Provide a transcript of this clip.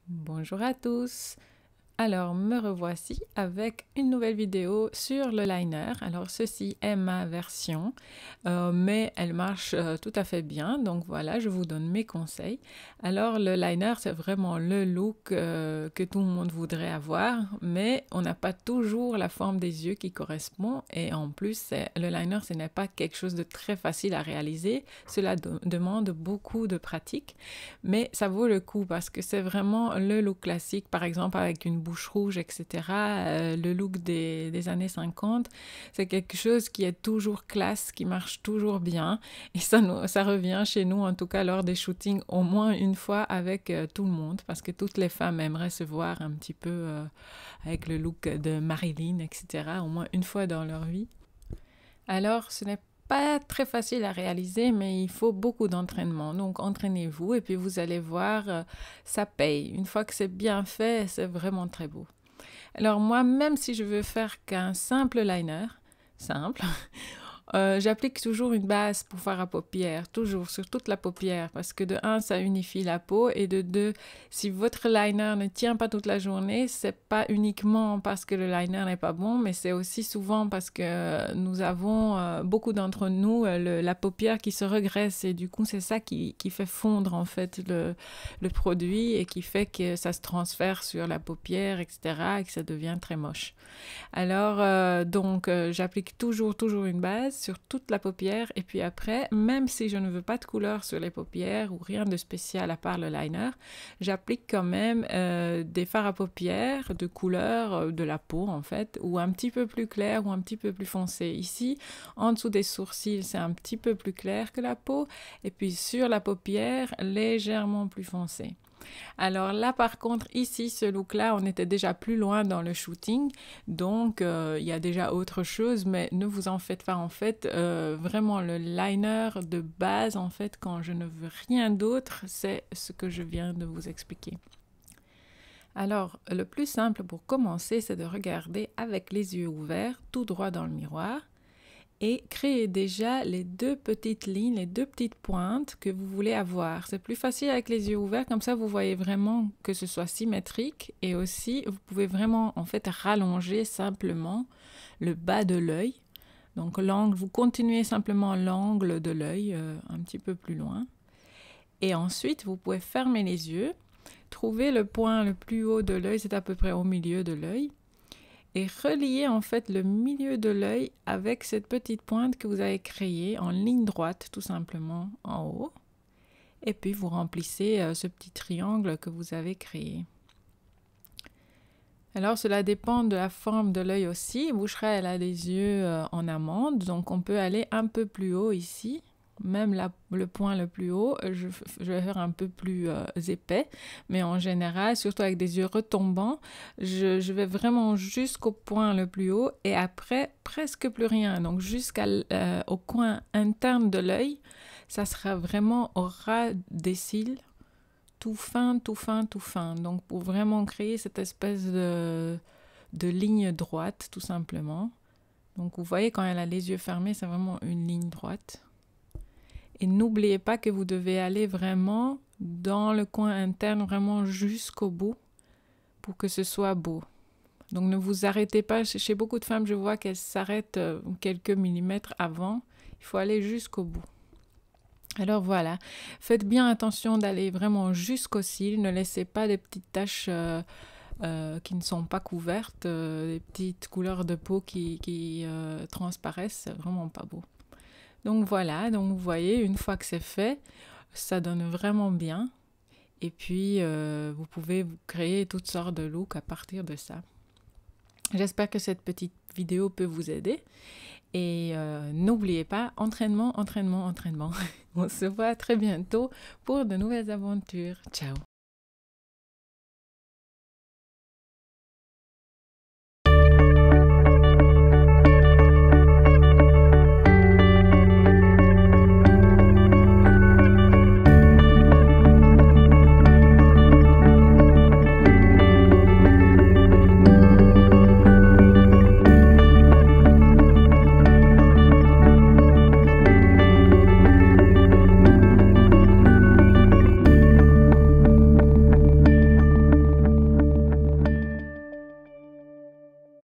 Bonjour à tous. Alors, me revoici avec une nouvelle vidéo sur le liner. Alors, ceci est ma version, mais elle marche tout à fait bien. Donc voilà, je vous donne mes conseils. Alors, le liner, c'est vraiment le look que tout le monde voudrait avoir, mais on n'a pas toujours la forme des yeux qui correspond. Et en plus, le liner, ce n'est pas quelque chose de très facile à réaliser. Cela demande beaucoup de pratique, mais ça vaut le coup parce que c'est vraiment le look classique, par exemple avec une bouche rouge, etc. Le look des années 50, c'est quelque chose qui est toujours classe, qui marche toujours bien. Et ça revient chez nous, en tout cas lors des shootings, au moins une fois avec tout le monde, parce que toutes les femmes aimeraient se voir un petit peu avec le look de Marilyn, etc. Au moins une fois dans leur vie. Alors, ce n'est pas très facile à réaliser, mais il faut beaucoup d'entraînement. Donc, entraînez-vous et puis vous allez voir, ça paye. Une fois que c'est bien fait, c'est vraiment très beau. Alors, moi, même si je veux faire qu'un simple liner, simple, j'applique toujours une base pour faire la paupière, toujours sur toute la paupière, parce que de un, ça unifie la peau, et de deux, si votre liner ne tient pas toute la journée, c'est pas uniquement parce que le liner n'est pas bon, mais c'est aussi souvent parce que nous avons, beaucoup d'entre nous, la paupière qui se regresse, et du coup, c'est ça qui fait fondre en fait le produit, et qui fait que ça se transfère sur la paupière, etc., et que ça devient très moche. Alors, j'applique toujours une base sur toute la paupière, et puis après, même si je ne veux pas de couleur sur les paupières ou rien de spécial à part le liner, j'applique quand même des fards à paupières de couleur de la peau en fait, ou un petit peu plus clair ou un petit peu plus foncé. Ici, en dessous des sourcils, c'est un petit peu plus clair que la peau, et puis sur la paupière, légèrement plus foncé. Alors là, par contre, ici, ce look-là, on était déjà plus loin dans le shooting, donc il y a déjà autre chose, mais ne vous en faites pas, en fait, vraiment le liner de base, en fait, quand je ne veux rien d'autre, c'est ce que je viens de vous expliquer. Alors, le plus simple pour commencer, c'est de regarder avec les yeux ouverts, tout droit dans le miroir, et créez déjà les deux petites lignes, les deux petites pointes que vous voulez avoir. C'est plus facile avec les yeux ouverts, comme ça vous voyez vraiment que ce soit symétrique, et aussi vous pouvez vraiment en fait rallonger simplement le bas de l'œil. Donc l'angle, vous continuez simplement l'angle de l'œil un petit peu plus loin. Et ensuite vous pouvez fermer les yeux, trouver le point le plus haut de l'œil, c'est à peu près au milieu de l'œil, et relier en fait le milieu de l'œil avec cette petite pointe que vous avez créée en ligne droite tout simplement en haut, et puis vous remplissez ce petit triangle que vous avez créé. Alors cela dépend de la forme de l'œil aussi. Boucherat, elle a des yeux en amande, donc on peut aller un peu plus haut ici. Même le point le plus haut, je vais faire un peu plus épais, mais en général, surtout avec des yeux retombants, je vais vraiment jusqu'au point le plus haut, et après presque plus rien, donc jusqu'au coin interne de l'œil, ça sera vraiment au ras des cils, tout fin, tout fin, tout fin, donc pour vraiment créer cette espèce de ligne droite, tout simplement. Donc vous voyez, quand elle a les yeux fermés, c'est vraiment une ligne droite. Et n'oubliez pas que vous devez aller vraiment dans le coin interne, vraiment jusqu'au bout, pour que ce soit beau. Donc ne vous arrêtez pas. Chez beaucoup de femmes, je vois qu'elles s'arrêtent quelques millimètres avant. Il faut aller jusqu'au bout. Alors voilà, faites bien attention d'aller vraiment jusqu'aux cils. Ne laissez pas des petites taches qui ne sont pas couvertes, des petites couleurs de peau qui transparaissent. C'est vraiment pas beau. Donc voilà, donc vous voyez, une fois que c'est fait, ça donne vraiment bien. Et puis, vous pouvez vous créer toutes sortes de looks à partir de ça. J'espère que cette petite vidéo peut vous aider. Et n'oubliez pas, entraînement, entraînement, entraînement. On se voit très bientôt pour de nouvelles aventures. Ciao!